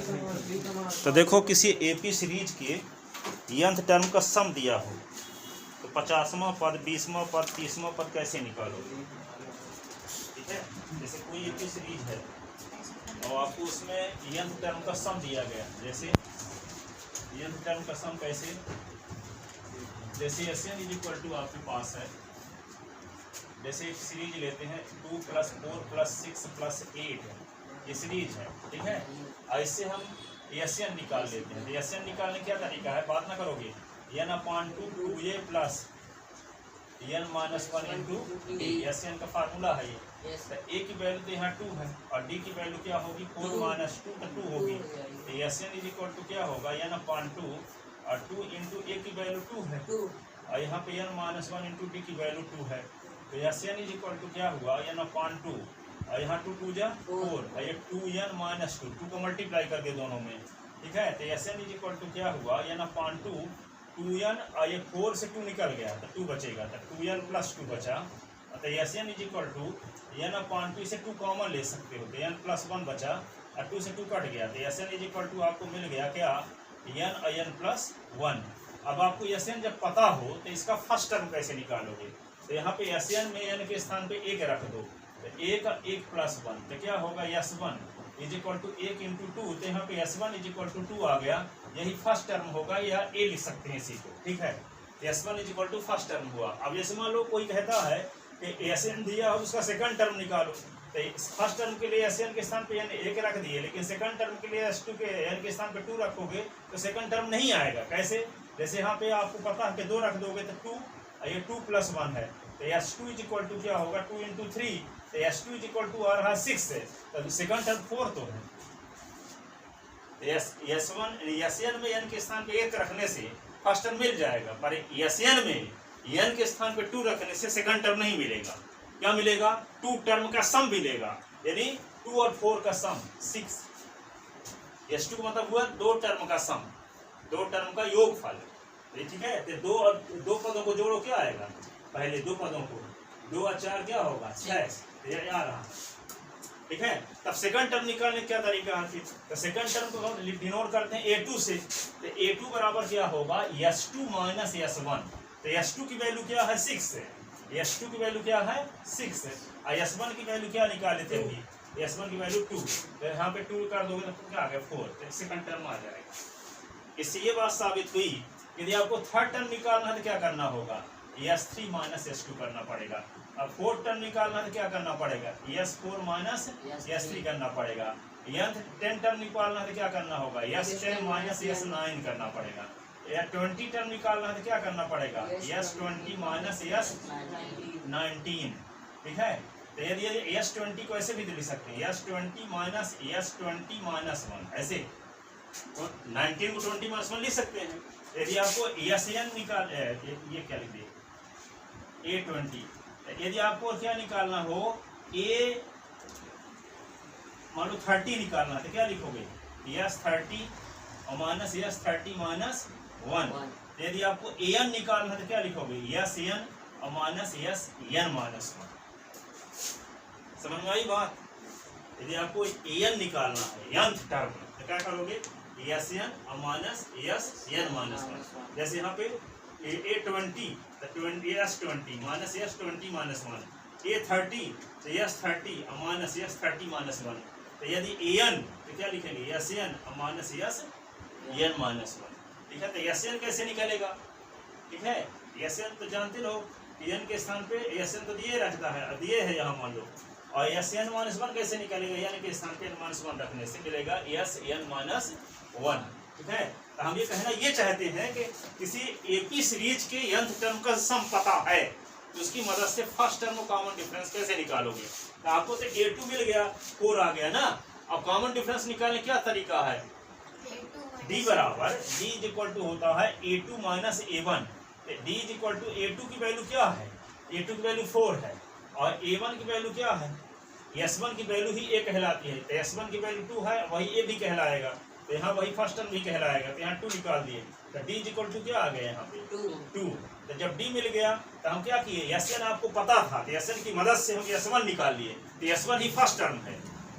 तो देखो किसी एपी सीरीज के यंथ टर्म का सम दिया हो तो 50वां पद 20वां पद 30वां पद कैसे निकालोगे। ठीक है, जैसे कोई एपी सीरीज है और आपको उसमें यंथ टर्म का सम दिया गया, जैसे यंथ टर्म का सम कैसे, जैसे Sn इक्वल टू आपके पास है, जैसे एक सीरीज लेते हैं 2 + 4 + 6 + 8 ये सीरीज है। ठीक है, ऐसे हम Sn निकाल लेते हैं। तो Sn निकालने क्या तरीका है, बात ना करोगे, n/2 2a + n-1 × d Sn का फार्मूला है ये। तो a की वैल्यू तो यहाँ 2 है और d की वैल्यू क्या होगी 4 - 2 तो 2 होगी। तो Sn इक्वल टू क्या होगा n/2 और 2 × a की वैल्यू 2 है और यहाँ पे n-1 × d की वैल्यू 2 है। तो Sn इक्वल टू क्या हुआ n/2 और यहाँ 2 2 जा 4 और ये 2n - 2 को मल्टीप्लाई करके दोनों में। ठीक है, तो Sn इक्वल टू क्या हुआ n/2 2n और ये 4 से 2 निकल गया तो 2 बचेगा, तो 2n + 2 बचा। तो Sn इक्वल टू n/2 से 2 कॉमन ले सकते हो तो n + 1 बचा और 2 से 2 कट गया। तो Sn इक्वल टू आपको मिल गया क्या n और n + 1। अब आपको Sn जब पता हो तो इसका फर्स्ट टर्म कैसे निकालोगे। तो यहाँ पे Sn में n के स्थान पे 1 रख दो तो 1 और 1 + 1 तो क्या होगा S1 इक्वल टू 1 × 2 तो यहाँ पे S1 इक्वल टू 2 आ गया, यही फर्स्ट टर्म होगा या a लिख सकते हैं इसी को। ठीक है, S1 equal to first term हुआ। अब जैसे मान लो कोई कहता है कि Sn दिया हो उसका सेकंड टर्म निकालो, तो फर्स्ट टर्म के लिए Sn के स्थान पे n 1 रख दिए, लेकिन सेकंड टर्म के लिए S2 के n के स्थान पे 2 रखोगे तो सेकंड टर्म नहीं आएगा। कैसे, जैसे यहाँ पे आपको पता है कि 2 रख दोगे तो 2 ये 2 + 1 है तो S2 इक्वल टू क्या होगा 2 × 3 तो S2 इक्वल टू आ रहा 6 है तो सेकंड टर्म 4 तो है। Sn में n के स्थान पे 1 रखने से फर्स्ट टर्म मिल जाएगा, पर Sn में n के स्थान पे 2 रखने से सेकंड टर्म नहीं मिलेगा। क्या मिलेगा, 2 टर्म का सम मिलेगा, यानी 2 और 4 का सम 6। S2 का मतलब हुआ 2 टर्म का सम, 2 टर्म का योगफल। ठीक है, तो दो पदों को जोड़ो क्या आएगा, पहले 2 पदों को 2 और 4 क्या होगा 6 आ रहा। ठीक है, तब सेकंड टर्म निकालने क्या तरीका है, तो सेकंड टर्म को हम डिनोट करते हैं A2 से। तो A2 बराबर क्या होगा S2 - S1। तो S2 की वैल्यू क्या है 6 है, S2 की वैल्यू क्या है 6 है और S1 की वैल्यू क्या निकाले थे अभी, S1 की वैल्यू 2, तो यहाँ पे 2 कर दोगे तो क्या आ गया 4, तो सेकंड टर्म आ जाएगा। इससे ये बात साबित हुई यदि आपको थर्ड टर्म निकालना है तो क्या करना होगा S3 - S2 करना पड़ेगा। अब फोर्थ टर्म निकालना है तो क्या करना पड़ेगा S4 - S3 करना पड़ेगा। 10 टर्म निकालना है तो क्या करना होगा S10 - S9 करना पड़ेगा। या 20 टर्म निकालना है तो क्या करना पड़ेगा S20 - S19। ठीक है, तो यदि S20 को ऐसे भी लिख सकते हैं S20 - S20 - 1 ऐसे, तो 19 को 20 - 1 लिख सकते हैं। यदि आपको Sn निकाल ये क्या लिख दिए A20, यदि आपको क्या निकालना हो मान लो 30 निकालना है तो क्या लिखोगे S30 और -S30 - 1। यदि आपको An निकालना है तो क्या लिखोगे Sn और -Sn - 1। समझ में आई बात। यदि आपको An निकालना है यंथ टर्म तो क्या करोगे Sn और -Sn - 1। जैसे यहाँ पे A20 तो S20 - S20 - 1, A30 तो S30 और -S30 - 1। तो यदि An तो क्या लिखेंगे Sn और -Sn - 1। ठीक है, तो Sn कैसे निकलेगा। ठीक है, Sn तो जानते लोग n के स्थान पे Sn तो दिए रखता है, दिए है यहाँ मान लो, और Sn - 1 कैसे निकलेगा, n के स्थान पे n - 1 रखने से मिलेगा Sn - 1। ठीक है, तो हम ये कहना ये चाहते हैं कि किसी एपी सीरीज के यंथ टर्म का सम पता है तो उसकी मदद से फर्स्ट टर्म और कॉमन डिफरेंस कैसे निकालोगे। तो आपको तो A2 मिल गया 4 आ गया ना। अब कॉमन डिफरेंस निकालने क्या तरीका है, D बराबर D इक्वल टू होता है A2 - A1। D equal to A2 की वैल्यू क्या है, A2 की वैल्यू 4 है और A1 की वैल्यू क्या है, S1 की वैल्यू ही A कहलाती है। तो S1 की वैल्यू 2 है, वही A भी कहलाएगा, तो यहाँ वही फर्स्ट टर्म भी कहलाएगा। तो यहाँ 2 निकाल दिए तो D इक्वल टू क्या आ गया यहाँ पे 2। तो जब D मिल गया तो हम क्या किए Sn आपको पता था तो Sn की मदद से हम S1 निकाल लिए, तो S1 ही फर्स्ट टर्म है।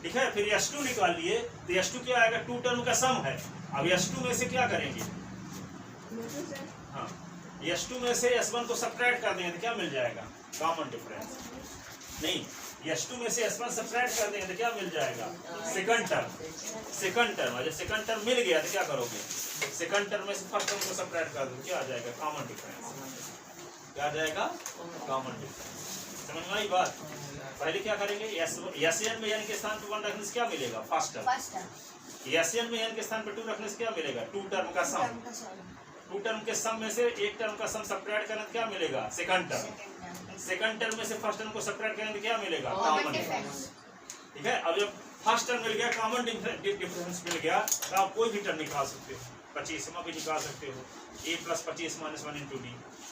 ठीक है। फिर S2 निकाल लिए तो S2 क्या आएगा, टू टर्म का सम है। अब S2 में से क्या करेंगे, हाँ S2 में से S1 को सब्ट्रैक्ट कर देंगे तो क्या मिल जाएगा, कॉमन डिफरेंस। नहीं, S2 में से S1 सब्ट्रैक्ट कर देंगे तो क्या मिल जाएगा, सेकंड टर्म। सेकंड टर्म, जब सेकंड टर्म मिल गया तो क्या करोगे, सेकंड टर्म में से फर्स्ट टर्म को सब्ट्रैक्ट कर दो, क्या आ जाएगा, कॉमन डिफरेंस। क्या आ जाएगा, कॉमन डिफरेंस। समझ में आई बात। पहले क्या करेंगे, एसएन में n के स्थान पर 1 रखने से क्या मिलेगा, फर्स्ट टर्म। एसएन में n के स्थान पर 2 रखने से क्या मिलेगा, टू टर्म का सम। टू टर्म के सम में से एक टर्म का सम सब्ट्रैक्ट करने से क्या मिलेगा, सेकंड टर्म। सेकंड टर्म में से फर्स्ट टर्म को सब्ट्रैक्ट करने से क्या मिलेगा, कॉमन डिफरेंस। ठीक है। अब जब फर्स्ट टर्म मिल गया, कॉमन डिफरेंस मिल गया, तो आप कोई भी टर्म निकाल सकते हो। 25वां भी निकाल सकते हो, a + 25 - 1 × d।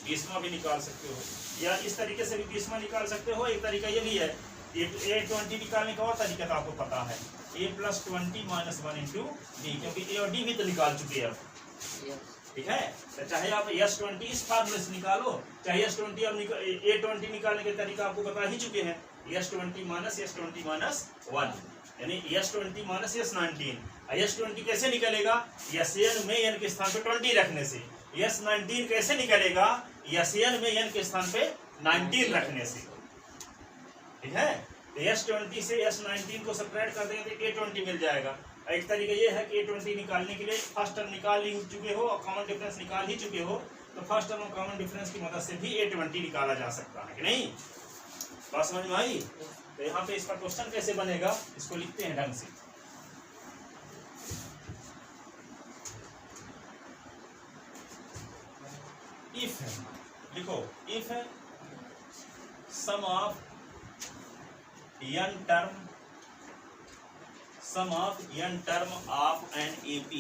20वां भी निकाल सकते हो, या इस तरीके से भी 20वां निकाल सकते हो। एक तरीका ये भी है, a20 निकालने का और तरीका तो आपको पता है, a + 20 - 1 × d, क्योंकि a और d भी तो निकाल चुके हैं अब। ठीक है। तो चाहे आप S20 इस फार्मूले से निकालो, चाहे S20 और A20 निकालने के तरीका आपको बता ही चुके हैं, S20 - S20 - 1 यानी S20 - S19। S20 कैसे निकलेगा, SN में n के स्थान पे 20 रखने से। S19 कैसे निकलेगा, SN में n के स्थान पे 19 रखने से। ठीक है। तो S20 से S19 को सब्ट्रैक्ट कर देंगे तो A20 मिल जाएगा। एक तरीका ये है कि A20 निकालने के लिए फर्स्ट टर्म निकाल ही चुके हो और कॉमन डिफरेंस निकाल ही चुके हो, तो फर्स्ट टर्म और कॉमन डिफरेंस की मदद से भी A20 निकाला जा सकता है कि नहीं। बात समझ में आई। तो यहाँ पे इसका क्वेश्चन कैसे बनेगा, इसको लिखते हैं ढंग से। इफ है, लिखो, if sum of n term of an AP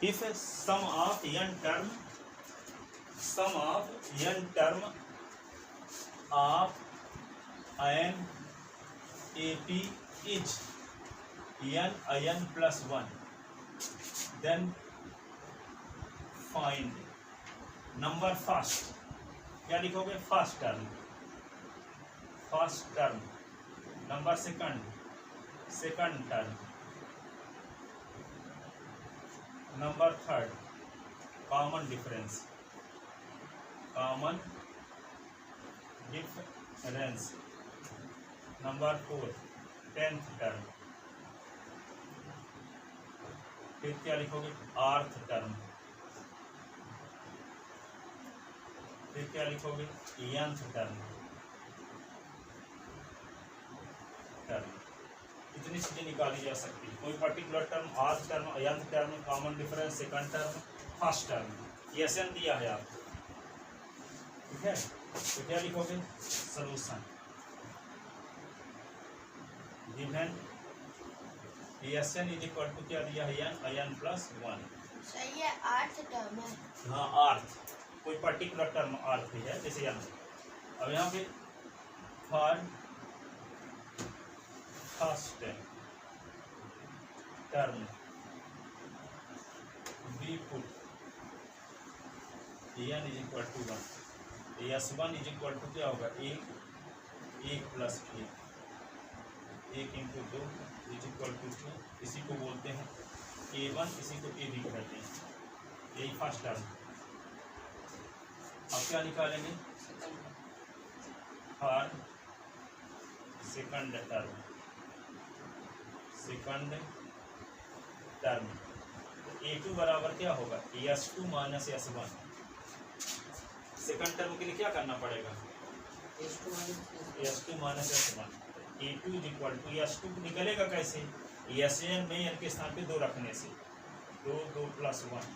if sum of n term of an AP is n plus 1, then find number first. क्या लिखोगे, first term, number second term, number third common difference, number fourth 10th term. फिर क्या लिखोगे, आर्थ term. फिर क्या लिखोगे, nth term. इतनी चीजें निकाली जा सकती है। कोई पर्टिकुलर टर्म, आर्थ term, nth term, common difference, second term, first term, ये SN दिया है आपको। ठीक है। तो क्या लिखोगे, सॉल्यूशन गिवन SN = क्या दिया है, n plus 1। सही है, आर्थ टर्म है। हाँ, आर्थ कोई पर्टिकुलर टर्म आर्थ है, जैसे यहाँ। अब यहाँ पे for first term B put n = 1, S1 = क्या होगा, 1 + 1 × 2 = 2। इसी को बोलते हैं A1, इसी को AB कहते हैं। यही फर्स्ट टर्म। अब क्या निकालेंगे, फॉर सेकंड टर्म A2 बराबर क्या होगा, S2 - S1। सेकंड टर्म के लिए क्या करना पड़ेगा, S2 - S1। A2 = S2 निकलेगा कैसे, SN में n के स्थान पे 2 रखने से, 2 + 1।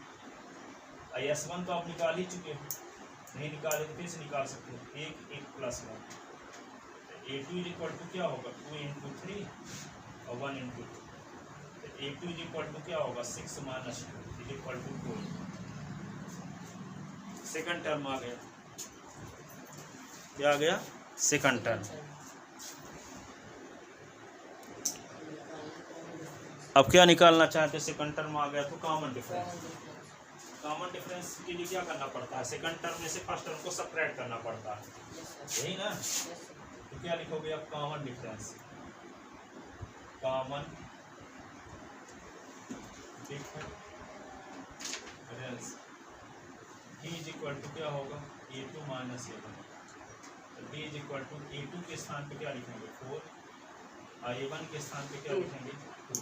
S1 तो आप निकाल ही चुके हो, नहीं निकाले तो फिर से निकाल सकते हो, 1 + 1। A2 = क्या होगा, 2 × 3 और 1 × 2। A2 = क्या होगा, 6 - 2 = 4। सेकंड टर्म आ गया। क्या आ गया, सेकंड टर्म। अब क्या निकालना चाहते, सेकंड टर्म आ गया तो कॉमन डिफरेंस। कॉमन डिफरेंस के लिए क्या करना पड़ता है, सेकंड टर्म में से फर्स्ट टर्म को सबट्रैक्ट करना पड़ता है, यही ना। तो क्या लिखोगे आप, common difference, common difference d is equal to क्या होगा, a2 माइनस a1। तो d is equal to a2 के स्थान पे क्या लिखेंगे 4 और a1 के स्थान पे क्या लिखेंगे 2।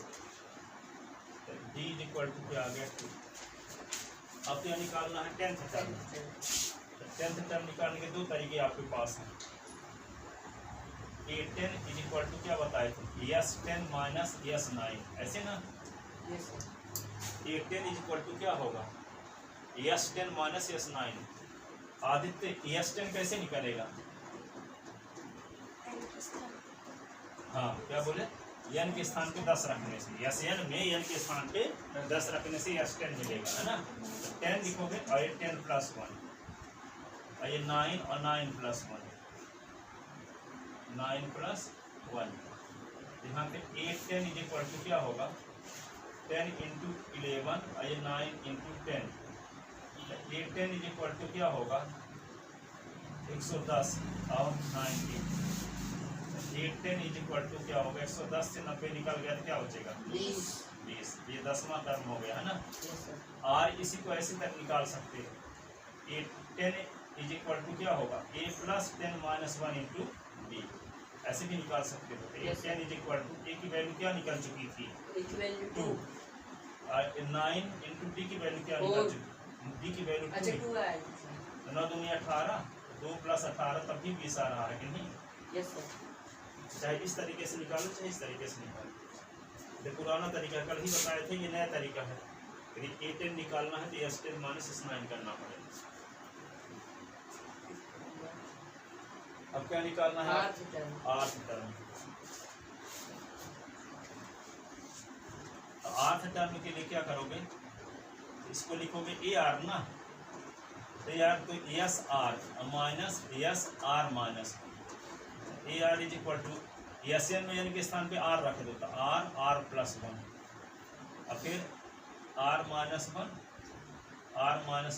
तो d इज इक्वल टू क्या आ गया 2। अब क्या निकालना है, टेंथ टर्म। टेंथ टर्म निकालने के दो तरीके आपके पास हैं। a10 इज इक्वल टू क्या बताए थे, s10 माइनस s9, ऐसे ना। a10 इज इक्वल टू क्या होगा, s10 minus s9। Aditya s10 कैसे निकलेगा, हाँ क्या बोले, n के स्थान पे 10 रखने से, sn में n के स्थान पे 10 रखने से s10 मिलेगा, है ना। तो 10 लिखोगे और ये 10 प्लस 1 और ये 9 और 9 प्लस 1, 9 प्लस 1। यहाँ पे 8 10 इज इक्वल टू क्या होगा, 10 इंटू 11 और ये 9 इंटू 10। 8 10 इज इक्वल टू क्या होगा 110 और 90। 8 10 इज इक्वल टू क्या होगा, 110 से 90 निकल गया तो क्या बचेगा 20। ये 10वां टर्म हो गया, है ना। और इसी को ऐसे तक निकाल सकते हैं। 8 10 इज इक्वल टू क्या होगा, a plus 10 minus 1 into b, ऐसे भी निकाल सकते हो। 8 10 इज इक्वल टू a की वैल्यू क्या निकल चुकी थी 2 और 9 इंटू d की वैल्यू क्या निकल चुकी, d की वैल्यू 2 है। 9 दूनी 18, 2 प्लस 18 तब भी 20 आ रहा है कि नहीं। चाहे इस तरीके से निकालो चाहे इस तरीके से निकालो। ये पुराना तरीका कल ही बताए थे, ये नया तरीका है। यदि a10 निकालना है तो s10 माइनस s9 करना पड़ेगा। अब क्या निकालना है, आर्थ टर्म। आर्थ टर्म के लिए क्या करोगे, इसको लिखोगे ए आर ना, तो यार तो S R minus S R minus A are is equal to S N में एन के स्थान पे आर रख दो, तो आर आर प्लस 1 और फिर R minus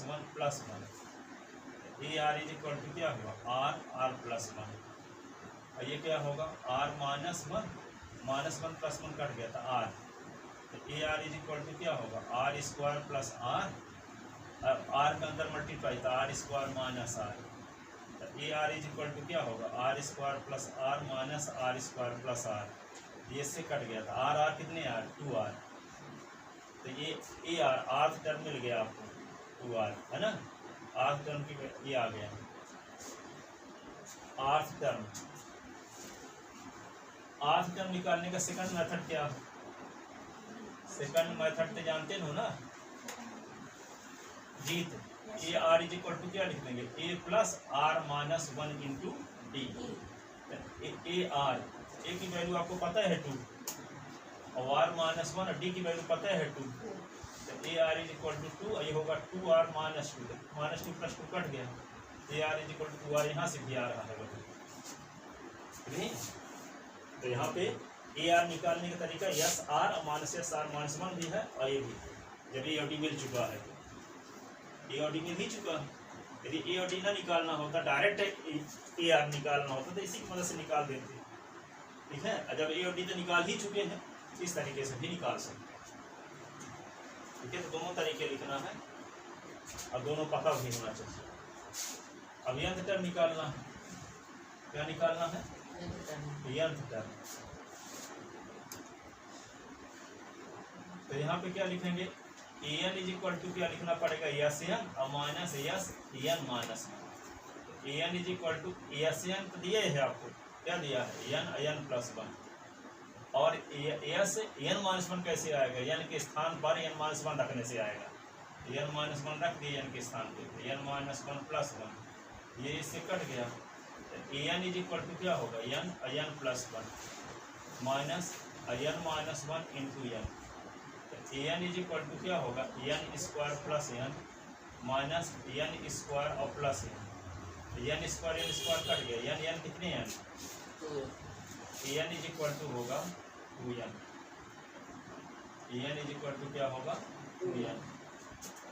1 plus 1। A are is equal to क्या होगा आर आर प्लस 1 और ये क्या होगा आर माइनस 1 प्लस 1 कट गया था आर। तो A are is equal to क्या होगा R square plus R, R के अंदर मल्टीप्लाई था आर स्क्वायर माइनस आर। तो A are is equal to क्या होगा R square plus are minus R square plus R, ये इससे कट गया था आर आर कितने आर 2 आर। तो ये ए आर आर्थ टर्म मिल गया आपको 2 आर, है ना। आर्थ टर्म की ये आ गया आर्थ टर्म। आर्थ टर्म निकालने का सेकंड मेथड क्या है, सेकंड मेथड तो जानते हो ना जीत। A are is equal to क्या लिख देंगे a plus are minus 1 into d. A r a की वैल्यू आपको पता है 2 और आर माइनस 1 और डी की वैल्यू पता है 2। तो A are is equal to 2 ये होगा 2 आर माइनस 2 प्लस 2 कट गया। A are is equal to 2 r यहाँ से भी आ रहा है नहीं। तो यहाँ पे ए आर निकालने का तरीका एस आर और माइनस एस आर माइनस 1 भी है और ये भी, जब ए और डी मिल चुका है ए और डी मिल ही चुका है। यदि ए और डी ना निकालना होता डायरेक्ट ए आर निकालना होता तो इसी की मदद से निकाल देते, ठीक है। जब ए और डी तो निकाल ही चुके हैं इस तरीके से भी निकाल सकते हैं, ठीक है। तो दोनों तरीके लिखना है और दोनों पता भी होना चाहिए। अब यंत्र टर्म निकालना है, क्या निकालना है यंत्र टर्म। तो यहाँ पे क्या लिखेंगे a n is equal to क्या लिखना पड़ेगा एस एन और minus s n minus. A n is equal to S n तो दिया है आपको, क्या दिया है एन एन प्लस 1 और एस एन माइनस 1 कैसे आएगा, एन के स्थान पर एन माइनस 1 रखने से आएगा। एन माइनस 1 रख दिया एन के स्थान पे, एन माइनस 1 प्लस 1 ये इससे कट गया। A n is equal to क्या होगा n plus 1 minus n minus 1 into n. A n is equal to क्या होगा n square plus n minus n square और प्लस एन स्क्वायर कट गया। N कितने n n is equal to होगा 2n। N is equal to क्या होगा 2n,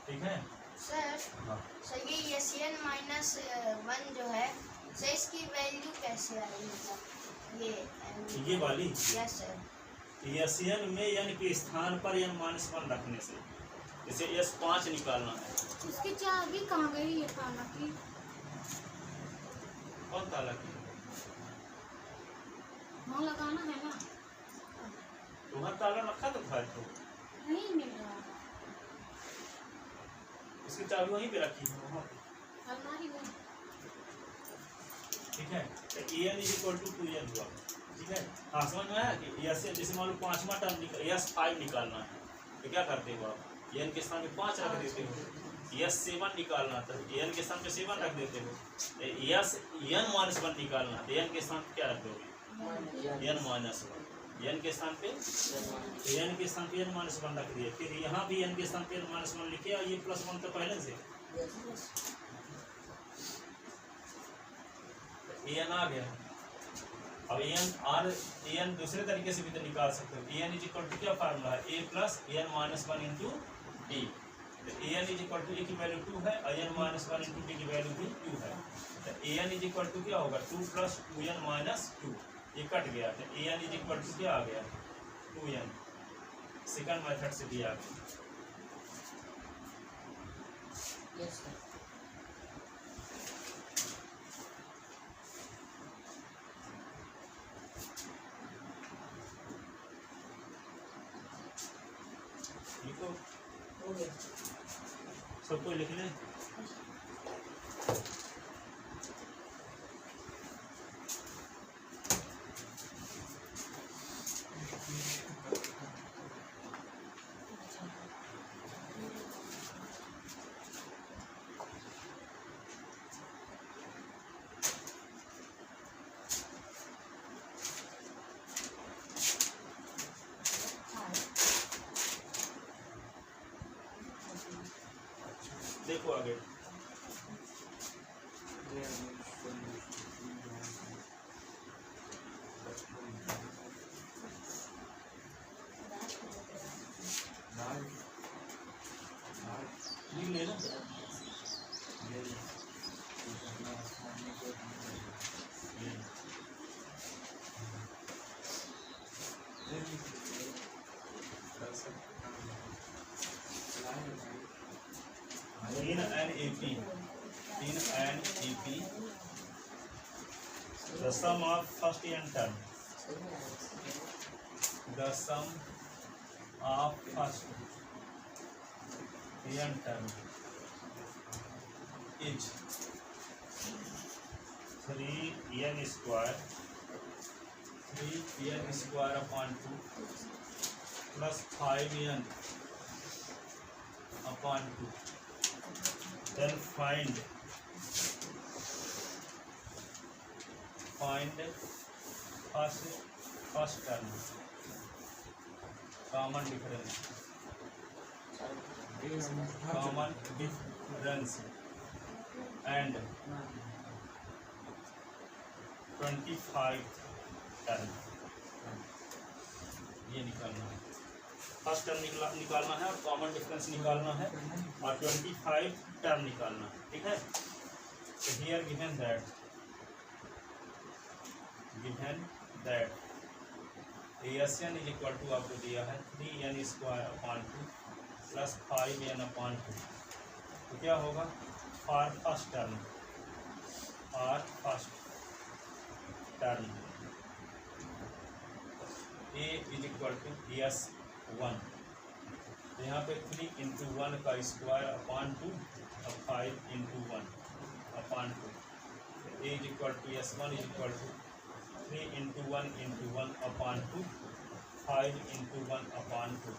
ठीक है। सर हाँ सर ये एशियन माइनस 1 जो है सर इसकी वैल्यू कैसे आएगी मतलब ये वाली यस सर एशियन में n के स्थान पर n-1 रखने से इसे S5 निकालना है। उसकी चाबी कहाँ गई ये ताला की? कौन ताला की? वहाँ लगाना है ना? तुम्हारा ताला रखा तो था तो नहीं मिल रहा। इसकी चाबी वहीं पे रखी है वहाँ पे। अलमारी में। ठीक है तो an = 2n हुआ। ठीक है हाँ समझ में आया कि यस जैसे मान लो पांचवा टर्म S5 निकालना है तो क्या करते हो आप n के स्थान पे 5 रख देते हो। S7 निकालना तो n के स्थान पे 7 रख देते हो। n-1 निकालना तो n के स्थान पे क्या रख दोगे n-1 n के स्थान पे n के स्थान पे n-1 रख दिए। फिर यहाँ भी n के स्थान पे n-1 लिखे और ये +1 तो पहले से an आ गया। अब an दूसरे तरीके से भी तो निकाल सकते हो। an = क्या फार्मूला है a + n-1 × d। तो an = a की वैल्यू 2 है और n-1 × d की वैल्यू भी 2 है। तो an = क्या होगा 2 + 2n - 2 ये कट गया। तो an = क्या आ गया 2n। सेकंड मेथड से भी आ गया। लिखो सबको लिख लें। देखो आगे ले लो। in NEP the sum of first n term, the sum of first n term is 3n square upon 2 plus 5n upon 2. Then find first term common difference and 25 term ये निकालना है। फर्स्ट टर्म निकालना है और common difference निकालना है और 25 term निकालना है। ठीक है तो हियर गिवन दैट ASN = आपको दिया है 3n² upon 2 plus 5n upon 2। तो क्या होगा for first term A = S1 तो यहाँ पे 3 × 1 का स्क्वायर upon 2 और 5 × 1 upon 2। A = S1 = 3 × 1 × 1 upon 2 5 × 1 upon 2।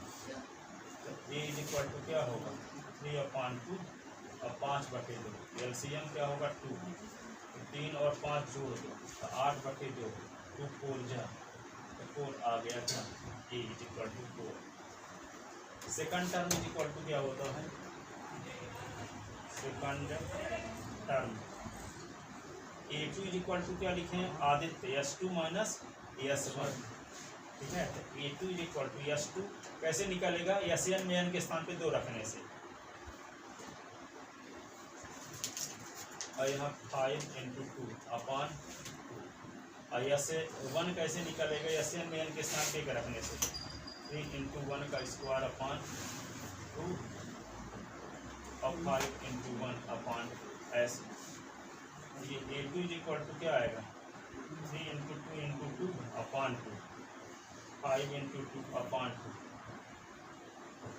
तो A = क्या होगा 3 upon 2 और 5/2। LCM क्या होगा 2। 3 और 5 जोड़ दो तो 8/2 2 4 जा 4 आ गया था। A = 4। सेकंड टर्म = क्या होता है सेकंड टर्म A2 = क्या लिखें आदित्य S2 - S1। ठीक है तो A2 = S2 कैसे निकलेगा SN में n के स्थान पे 2 रखने से। और यहाँ 5 इंटू 2 अपॉन 2 और यहाँ से 1 कैसे निकलेगा एसएन में एन के स्थान पे एक रखने से 3 इंटू 1 का स्क्वायर अपॉन 2 और 5 इंटू 1 अपॉन एस। ये a2 इज इक्वल टू क्या आएगा 3 into 2 into 2 upon 2 5 into 2 upon 2।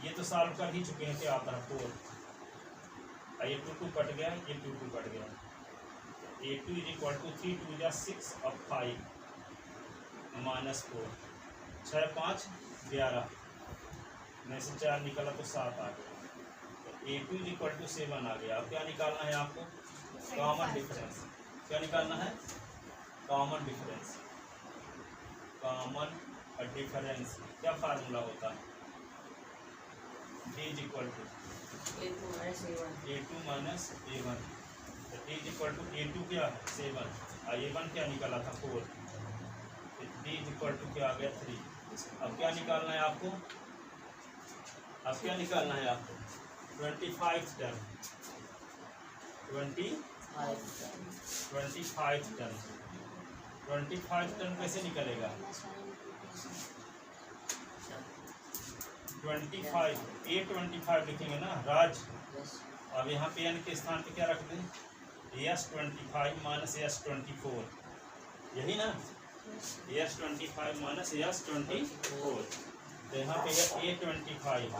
ये तो सॉल्व कर ही चुके हैं, क्या आता है 4 ये 2 2 कट गया, ये 2 2 कट गया। a2 इज इक्वल टू 3 2 जा 6 और 5 माइनस 4 6 5 11 में से 4 निकला तो 7 आ गया। a2 इज इक्वल टू 7 आ गया। अब क्या निकालना है आपको कॉमन डिफरेंस। क्या निकालना है कॉमन डिफरेंस। कॉमन डिफरेंस क्या फार्मूला होता है d is equal to a2 minus a1। d is equal to a2 क्या है 7 और a1 क्या निकाला था 4। d इज इक्वल टू क्या आ गया 3। अब क्या निकालना है आपको, अब क्या निकालना है आपको 25 टर्म 25 टर्म 25 टर्म कैसे निकलेगा 25 a25 लिखेंगे ना राज। अब यहाँ पे n के स्थान पे क्या रख दें s25 माइनस s24 यही ना s25 माइनस s24। तो यहाँ पे a25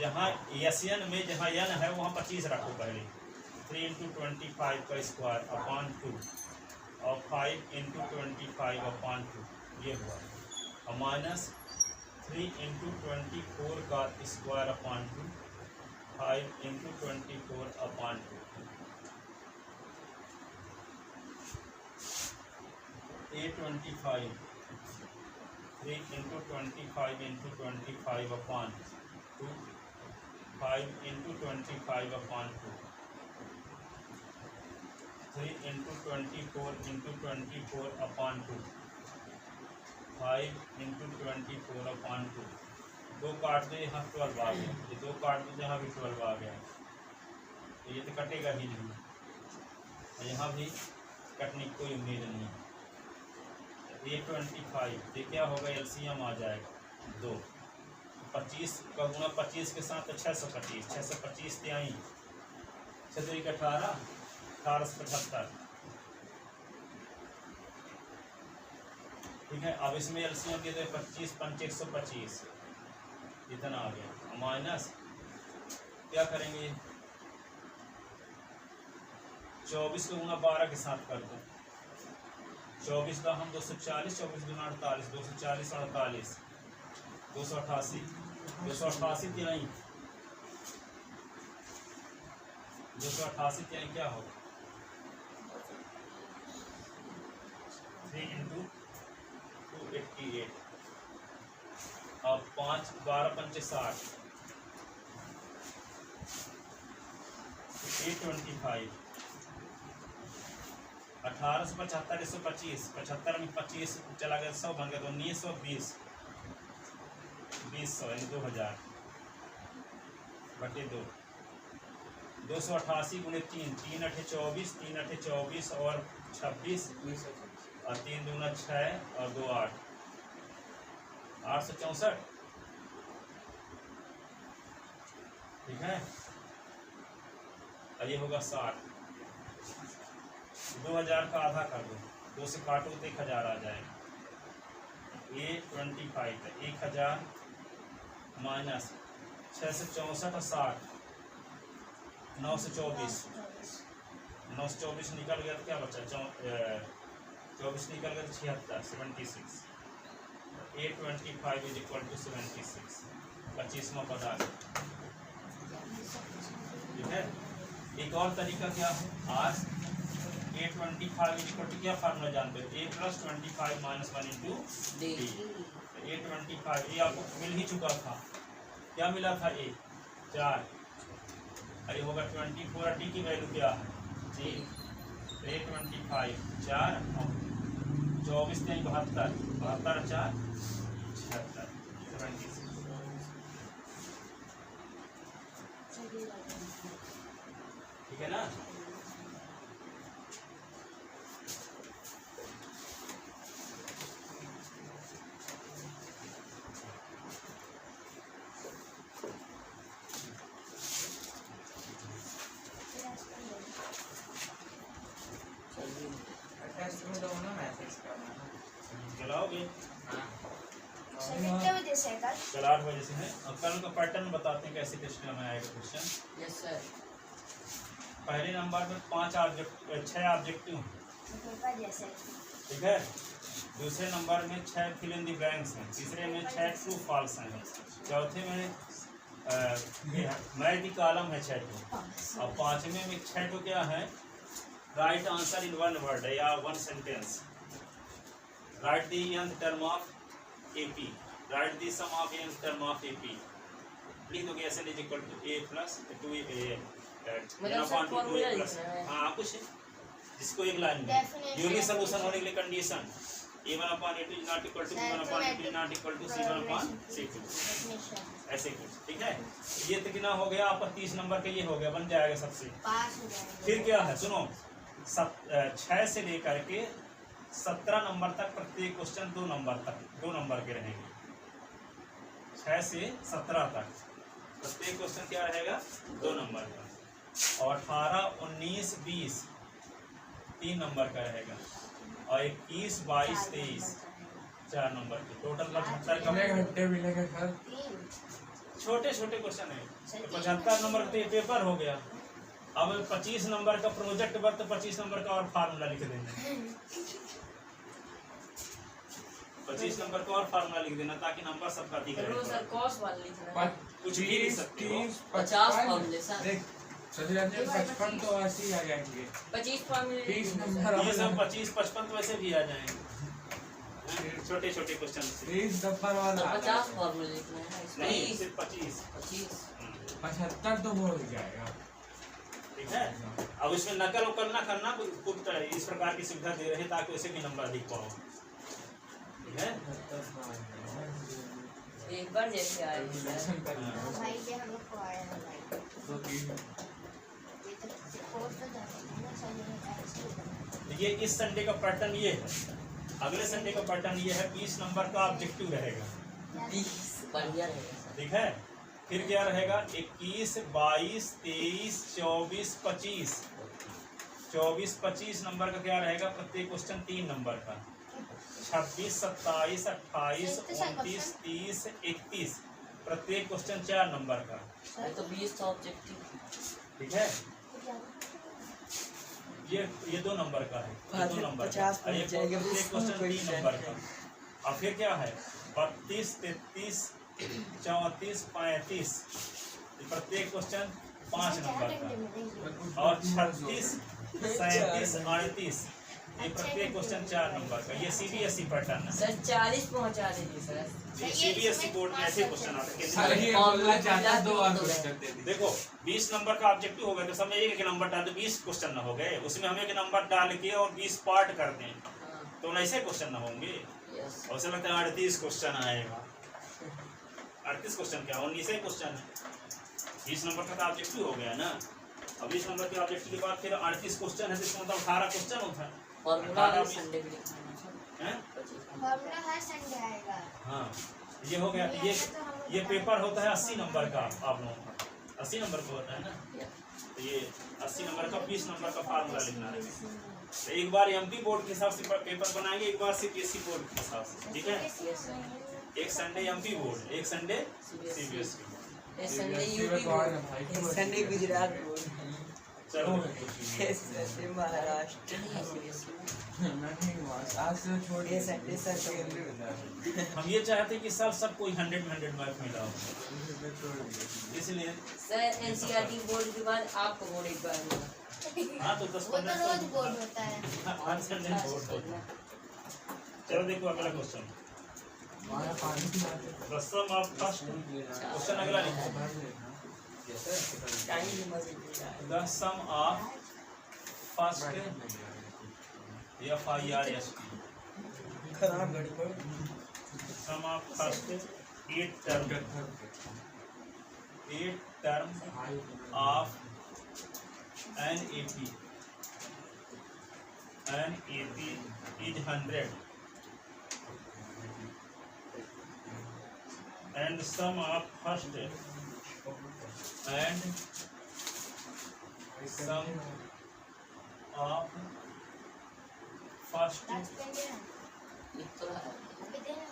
जहाँ एशियन में जहाँ n है वहाँ 25 रखो पहले 3 इंटू 25 का स्क्वायर अपॉन 2 और 5 इंटू 25 अपॉन 2 ये हुआ और माइनस 3 इंटू 24 का square upon 2 5 into 24 upon 2 a25 3 into 25 into 25 upon 2 5 into 25 upon 2 3 into 24 into 24 upon 2 5 into 24 upon 2। 2 काट दो यहाँ 12 आ गया, ये 2 काट दो यहाँ भी 12 आ गया, तो ये तो कटेगा ही नहीं और यहाँ भी कटने की कोई उम्मीद नहीं है। a25 ये क्या होगा एलसीएम आ जाएगा 2 25 का गुणा 25 के साथ 625 625 त्याई 6 2 18 1875 ठीक है। अब इसमें एलसीएम के 25 5 125 इतना आ गया माइनस क्या करेंगे 24 को गुणा 12 के साथ कर दो 24 का हम 240 24 गुना 48 240 48 288 288 त्याई 288 त्याई क्या होगा 3 इंटू 288 अब 5 12 5 60 a25 18 से 75 125 75 में 25 चला गया 100 बन गया तो 1920 20 यानी 2000 बटे 2 288 गुणे 3 3 8 24 3 8 24 और 26 और 3 दूना 6 और 2 8 864 ठीक है। और ये होगा 60 2000 का आधा कर दो 2 से काटो तो 1000 आ जाएगा। a25 का 1000 माइनस 6 से 64 और 60 9 से 24 9 से 24 निकल गया तो क्या बचा 24 निकल गया तो 76 76 a25 इज इक्वल टू 76 25वां पद आ गया ठीक है। एक और तरीका क्या है आज a25 इज इक्वल टू क्या फार्मूला जानते हो a plus 25 minus 1 into D. a25 ये आपको मिल ही चुका था, क्या मिला था a 4 अरे होगा 24 डी की वैल्यू क्या है 3 a25 4 24 3 72 72 4 76 76 ठीक है ना। टेस्ट में तो ना मैसेज करना है। चलाओगे? हाँ। सर कितने बजे से है कल? कल 8 बजे से है। और कल का पैटर्न बताते हैं कैसे टेस्ट में आएगा क्वेश्चन। Yes sir. पहले नंबर में 6 ऑब्जेक्टिव, पेपर जैसे। ठीक है। दूसरे नंबर में 6 फिल इन द ब्लैंक्स हैं। तीसरे में 6 ट्रू फॉल्स हैं। चौथे में मैच दी कॉलम है 6 ठो। और पांचवें में 6 ठो क्या है, write answer in one word या one sentence. Write the nth term of AP, write the sum of nth term of AP। लिख दोगे SN is equal to A plus 2A मतलब सब फॉर्मूला लिखना है। हाँ कुछ जिसको एक लाइन में Definition यूनिक सॉल्यूशन होने के लिए condition A1/A2 is not equal to B1/A2 is not equal to C1/C2 definition ऐसे कुछ, ठीक है। ये तो कितना हो गया आपका 30 नंबर का, ये हो गया, बन जाएगा सबसे। पास हो जाएगा। फिर क्या है सुनो, 6 से लेकर के 17 नंबर तक प्रत्येक क्वेश्चन 2 नंबर के रहेंगे। 6 से 17 तक प्रत्येक क्वेश्चन क्या रहेगा, 2 नंबर का। और 18, 19, 20 3 नंबर का रहेगा। और 21, 22, 23 4 नंबर के। टोटल 75 का कितने घंटे मिलेंगे सर? 3 छोटे छोटे क्वेश्चन है। 75 नंबर का पेपर हो गया। अब 25 नंबर का प्रोजेक्ट वर्क, तो 25 नंबर का और फार्मूला लिख देना। 25 नंबर का और फार्मूला लिख देना ताकि नंबर सबका दिख रोज रहे। सर कॉस वाला लिखना है। कुछ भी लिख सकते हो। 50 फॉर्मूले सर। देख सभी 55 तो ऐसे ही आ जाएंगे। 25 फॉर्मूले 30 लिखना है नंबर ये सब 25, 55 तो वैसे भी आ जाएंगे। छोटे छोटे क्वेश्चन से 30 नंबर वाला सर। 50 फॉर्मूले लिखना है नहीं, इसमें। सिर्फ 25। 25 75 तो हो ही जाएगा। ठीक है। अब इसमें नकल उकल ना करना, खुद इस प्रकार की सुविधा दे रहे हैं ताकि उसे भी नंबर दिख पाओ। ठीक है। एक बार जैसे आएगी सर। भाई ये हम लोग को आया है भाई। तो 3 ये तो कोर्स तो जाता है ना सर, ये ऐसे ही करना है। ये इस संडे का पैटर्न ये है। अगले संडे का पैटर्न ये है, 20 नंबर का ऑब्जेक्टिव रहेगा। 20 बढ़िया रहेगा सर। ठीक है। फिर क्या रहेगा, 21, 22, 23, 24, 25 24, 25 नंबर का क्या रहेगा, प्रत्येक क्वेश्चन 3 नंबर का। 26, 27, 28, 29, 30, 31 प्रत्येक क्वेश्चन 4 नंबर का। ये तो 20 ऑब्जेक्टिव। ठीक है। ये 2 नंबर का है, ये 2 नंबर का। और ये प्रत्येक क्वेश्चन 3 नंबर का। और फिर क्या है, 32, 33, 34, 35 प्रत्येक क्वेश्चन 5 नंबर का। और 36, 37, 38 ये प्रत्येक क्वेश्चन 4 नंबर का। ये CBSE पैटर्न है। सर 40 पहुंचा दीजिए सर। ये CBSE बोर्ड में ऐसे क्वेश्चन आते हैं। सर ये बोलना चाहता 2 और क्वेश्चन दे दी। देखो 20 नंबर का ऑब्जेक्टिव हो गया तो समय एक नंबर डाल दो, 20 क्वेश्चन ना हो गए। उसमें हम एक नंबर डाल के और 20 पार्ट कर दें हाँ, तो ऐसे क्वेश्चन ना होंगे। यस। और उसे लगता है 38 क्वेश्चन आएगा। 38 क्वेश्चन क्या, 19 क्वेश्चन है। 20 नंबर का तो ऑब्जेक्टिव हो गया ना। अब 20 नंबर के ऑब्जेक्टिव के बाद फिर 38 क्वेश्चन है, तो इसका मतलब 18 क्वेश्चन होता है। फॉर्मूला 18, संडे भी लिखना है सर। हैं? 25 फॉर्मूला हर संडे आएगा। हाँ ये हो गया। ये पेपर होता है 80 नंबर का। आप लोगों का 80 नंबर का होता है ना। यस। तो ये 80 नंबर का 20 नंबर का फार्मूला लिखना है। तो एक बार MP बोर्ड के हिसाब से पेपर बनाएंगे, एक बार CBSE बोर्ड के हिसाब से। ठीक है। Yes sir. एक संडे MP बोर्ड, एक संडे CBSE। ये संडे CBSE यूपी में कौन है बोर्ड। भाई? Sunday Gujarat board. चलो संडे महाराष्ट्र। नहीं हुआ। आज से छोड़ ये संडे सर सेकेंडरी हम ये चाहते हैं कि सब कोई 100 में 100 मार्क मिला हो, छोड़ दिया। इसलिए सर NCERT बोर्ड के बाद आपको बोर्ड एक बार होगा। हाँ तो 10 वो तो 15 रोज बोर्ड होता है। हर संडे बोर्ड होता है। चलो देखो अगला क्वेश्चन। हमारा पानी पिलाते The sum of first question अगला लिखो। टाइम भी मजे नहीं The sum of first FIRST खराब घड़ी पर sum of first 8 term of an AP is 100 and sum of first and sum of first touch pen देना एक तो है अभी देना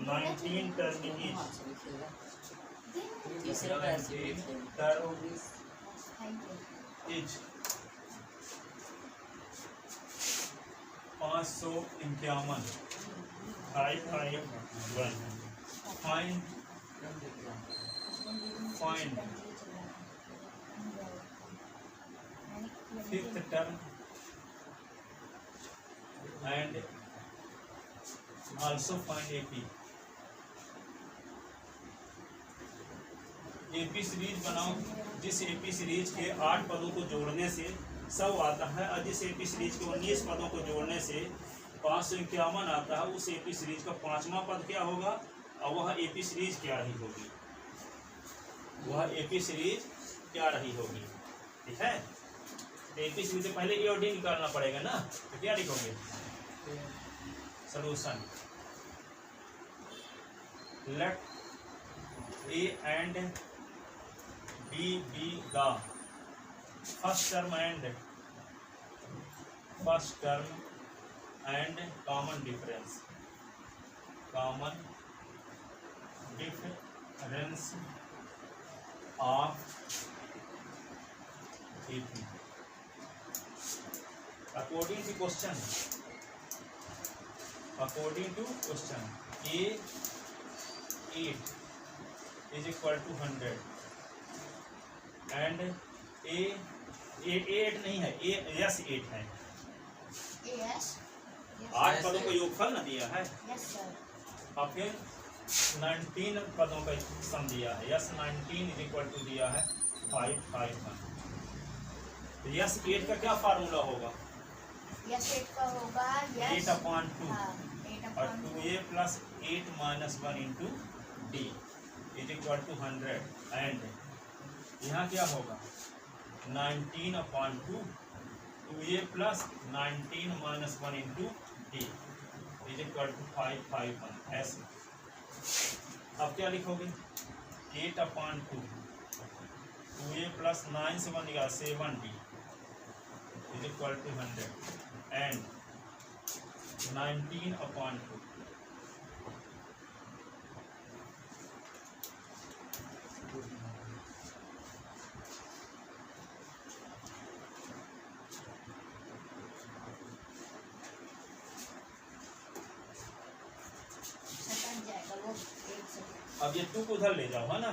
19 टर्म हाथ इज से लिखेगा देना तीसरे पैर से 19 लिखेगा term thank you is 551 551 find fifth term and also find AP series बनाओ जिस AP सीरीज के 8 पदों को जोड़ने से 100 आता है और जिस AP सीरीज के 19 पदों को जोड़ने से 551 आता है उस AP सीरीज का 5वां पद क्या होगा और वह AP सीरीज क्या रही होगी वह AP सीरीज क्या रही होगी ठीक है तो AP सीरीज से पहले A और D निकालना पड़ेगा ना तो क्या लिखोगे solution let A and B be the first term and common difference of AP according to question A 8 is equal to 100 and A 8 नहीं है A यस 8 है यस 8 पदों का योगफल ना दिया है यस सर और फिर 19 पदों का सम दिया है यस 19 इज इक्वल टू दिया है 551 तो यस 8 का क्या फार्मूला होगा यस 8 का होगा यस 8 upon 2 हाँ 8 और upon 2A plus 8 minus 1 into D is equal to 100 and यहाँ क्या होगा 19 upon 2 2A plus 19 minus 1 into D is equal to 551 ऐसे अब क्या लिखोगे 8 upon 2 2A plus 9 से 1 निकाल 7D is equal to 100 and 19 upon 2 Sutton जाएगा वो 1 से अब ये 2 को उधर ले जाओ है ना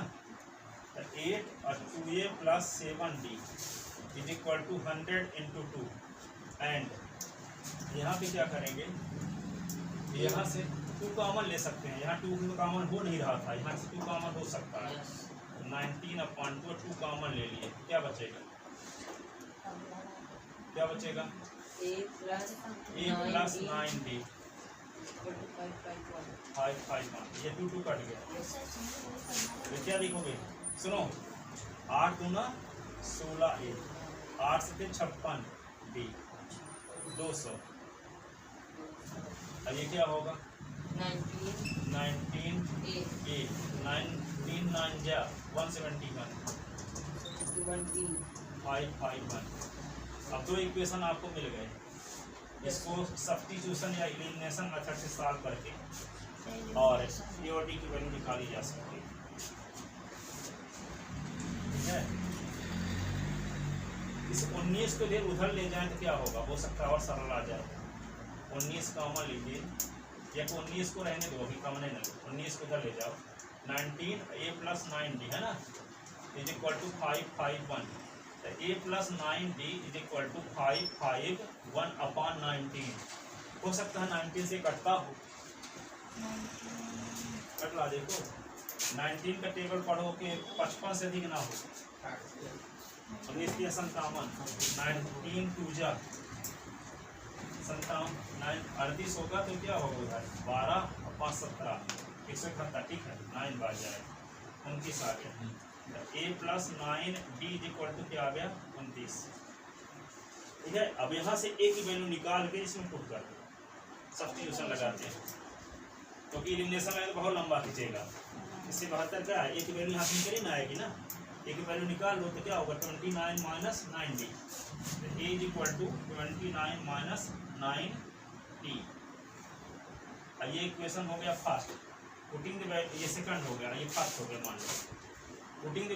तो 8 और 2A plus 7D is equal to 100 into 2 and यहाँ पे क्या करेंगे यहाँ से 2 कॉमन ले सकते हैं यहाँ 2 कॉमन हो नहीं रहा था यहाँ से 2 कॉमन हो सकता है 19 upon 2 कॉमन ले लिए क्या बचेगा क्या बचेगा A plus A plus 9D 551 551 ये 2 कट गया यस सर सिंपल तो क्या लिखोगे सुनो 8 दूना 16 A 8 से 56 D 200 अब ये क्या होगा 19 19 A A 19 9 जा 171 20 551 अब 2 इक्वेशन आपको मिल गए इसको सब्स्टिट्यूशन या एलिमिनेशन मेथड से सॉल्व करके और ए और डी की वैल्यू निकाली जा सकती है ठीक है इस 19 को इधर उधर ले जाएं तो क्या होगा हो सकता है और सरल आ जाए 19 कॉमन लीजिए या 19 को रहने दो अभी कॉमन नहीं लो 19 को उधर ले जाओ 19 A plus 9D है ना इज इक्वल टू 551 तो A plus 9D is equal to 551 upon 19 हो सकता है 19 से कटता हो कट ला देखो 19 का टेबल पढ़ो कि 55 से अधिक ना हो 19 57 19 टू जा 57 38 होगा तो क्या होगा उधर 12 और 5 17 171 ठीक है 9 बार जाए 29 आ गया A plus 9D is equal to क्या आ गया 29 ठीक है अब यहाँ से A की वैल्यू निकाल के इसमें पुट कर दो सब्स्टिट्यूशन लगाते हैं क्योंकि एलिमिनेशन में तो बहुत लंबा खींचेगा इससे 72 क्या है A की वैल्यू यहाँ से निकली ना आएगी ना A की वैल्यू निकाल लो तो क्या होगा 29 minus 9D A is equal to 29 minus 9D टी। ये इक्वेशन हो गया फर्स्ट। पुटिंग द वैल्यू, ये सेकंड हो गया, ये फर्स्ट हो गया मान लो। Putting the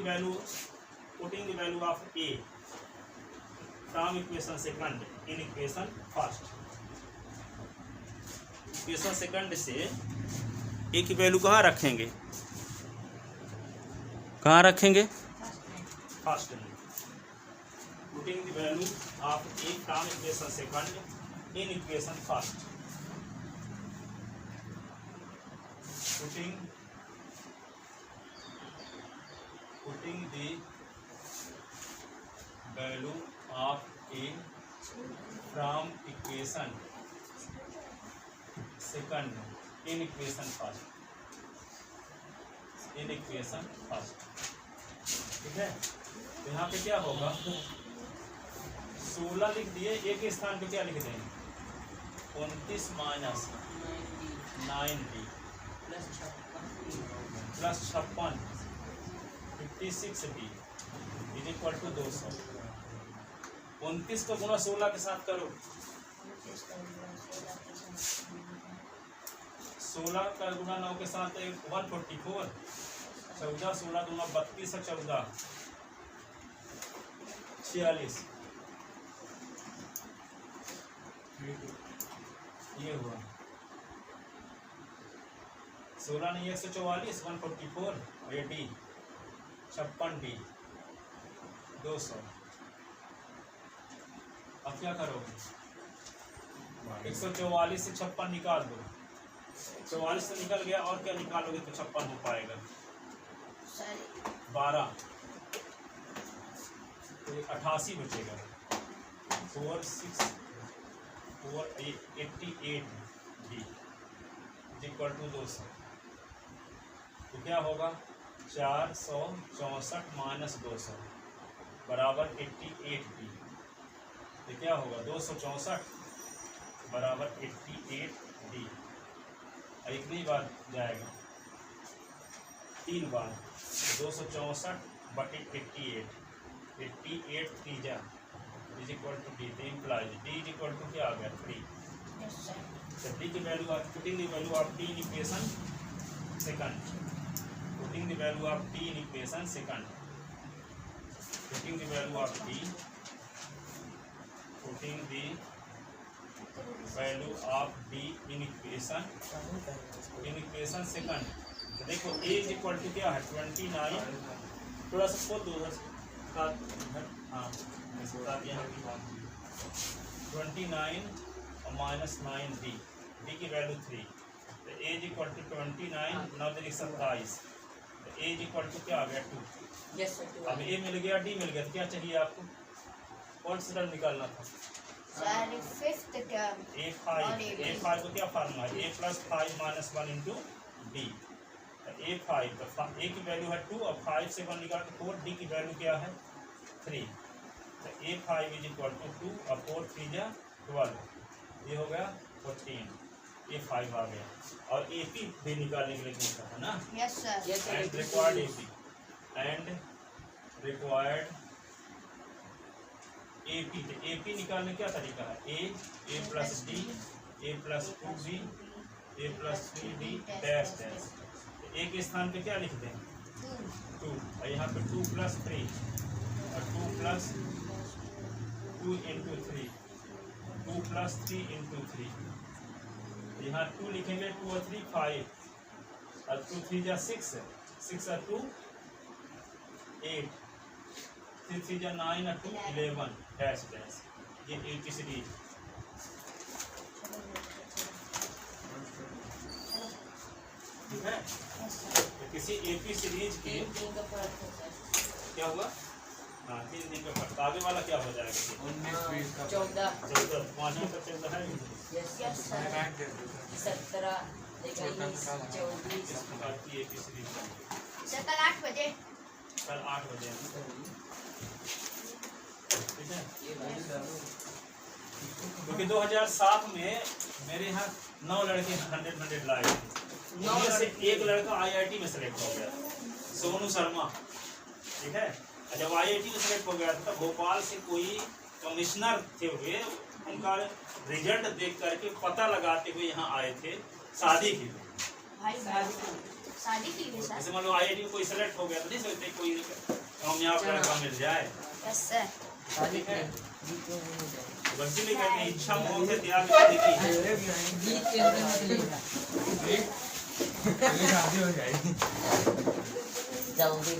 value of a from equation second in equation first. Equation second से ए की वैल्यू कहाँ रखेंगे, कहाँ रखेंगे, फर्स्ट में। Putting the value of a from equation second in equation first. Putting the value of a from equation second in equation first, ठीक है। तो यहाँ पे क्या होगा, 16 लिख दिए, ए के स्थान पे क्या लिख देंगे, 29 minus 9d plus 56 56d is equal to 200। 29 को गुणा 16 के साथ करो, 16 का गुणा 9 के साथ 144, 14 16 गुणा 32 और 14 46, ये हुआ 16 नहीं 144, 144 और ये डी 56d 200। अब क्या करोगे, 144 से 56 निकाल दो, 44 से निकल गया, और क्या निकालोगे तो 56 हो पाएगा, 12 तो 88 बचेगा, 488d इक्वल टू 200। तो क्या होगा, 464 माइनस 200 बराबर 88d। तो क्या होगा, 264 बराबर 88d। और इतनी बार जाएगा, 3 बार, 264 बटे 88 3 इज इक्वल टू डी। तो implies d is equal to क्या आ गया, 3। तो डी की value, putting the value of d in equation second, putting the value of d in equation second, putting the value of d, putting the value of d in equation second. तो देखो ए is equal to क्या है, 29, थोड़ा सा खोल दो उधर, हाँ 29 माइनस 9d, डी की वैल्यू 3। तो ए इज इक्वल टू 29, 9 दूनी 27, तो ए इज इक्वल टू क्या आ गया, 2। यस सर, अब ए मिल गया, डी मिल गया, तो क्या चाहिए आपको, कौन सा टर्म निकालना था, फिफ्थ टर्म a5 को क्या फार्मूला है, a plus 5 minus 1 into D. a5 तो a की वैल्यू है 2 और 5 से 1 निकाल के 4, डी की वैल्यू क्या है 3। तो a5 इज इक्वल टू 2 और 4 3 जा 12, ये हो गया 14, a5 आ गया। और AP भी निकालने के लिए पूछा था ना, yes sir, yes and sir, required AP and required AP। तो AP निकालने क्या तरीका है, a plus d, a plus 2b, a plus 3d dash dash. तो a के स्थान पे क्या लिख दें, 2, और यहाँ पे 2 प्लस 3 और 2 प्लस 2 इंटू 3, 2 प्लस 3 इंटू 3। यहाँ 2 लिखेंगे, 2 और 3 5 और 2 3 जा 6, 6 और 2 8, 3 3 जा 9 और 2 11 डैश डैश। ये ए की सीरीज, ठीक है। तो किसी एपी सीरीज के 3 दिन का फर्क है सर, क्या हुआ, हाँ 3 दिन का फर्क, आगे वाला क्या हो जाएगा, 19 20 का 14, 14 5 का 14 है, yes yes sir, sir, bank दे दो 17, 21, इस 24, प्रकार की एपी सीरीज बनेगी। सर कल 8 बजे। कल 8 बजे, ठीक है। क्योंकि 2007 में मेरे यहाँ 9 लड़के 100 लाए थे, उनमें से एक लड़का IIT में सेलेक्ट हो गया, सोनू शर्मा, ठीक है। जब IIT में सेलेक्ट हो गया था, भोपाल से कोई कमिश्नर थे हुए, उनका रिजल्ट देख करके पता लगाते हुए यहाँ आए थे शादी के लिए। भाई शादी के लिए सर। जैसे मान लो IIT में कोई सेलेक्ट हो गया तो नहीं सोचते कोई कामयाब लड़का मिल जाए। Yes sir. शादी ठीक है। के बच्चे भी कहते हैं इच्छा मोह से त्याग शादी की है। गीत के अंदर मत लेना मेरी शादी हो जाएगी। जल्दी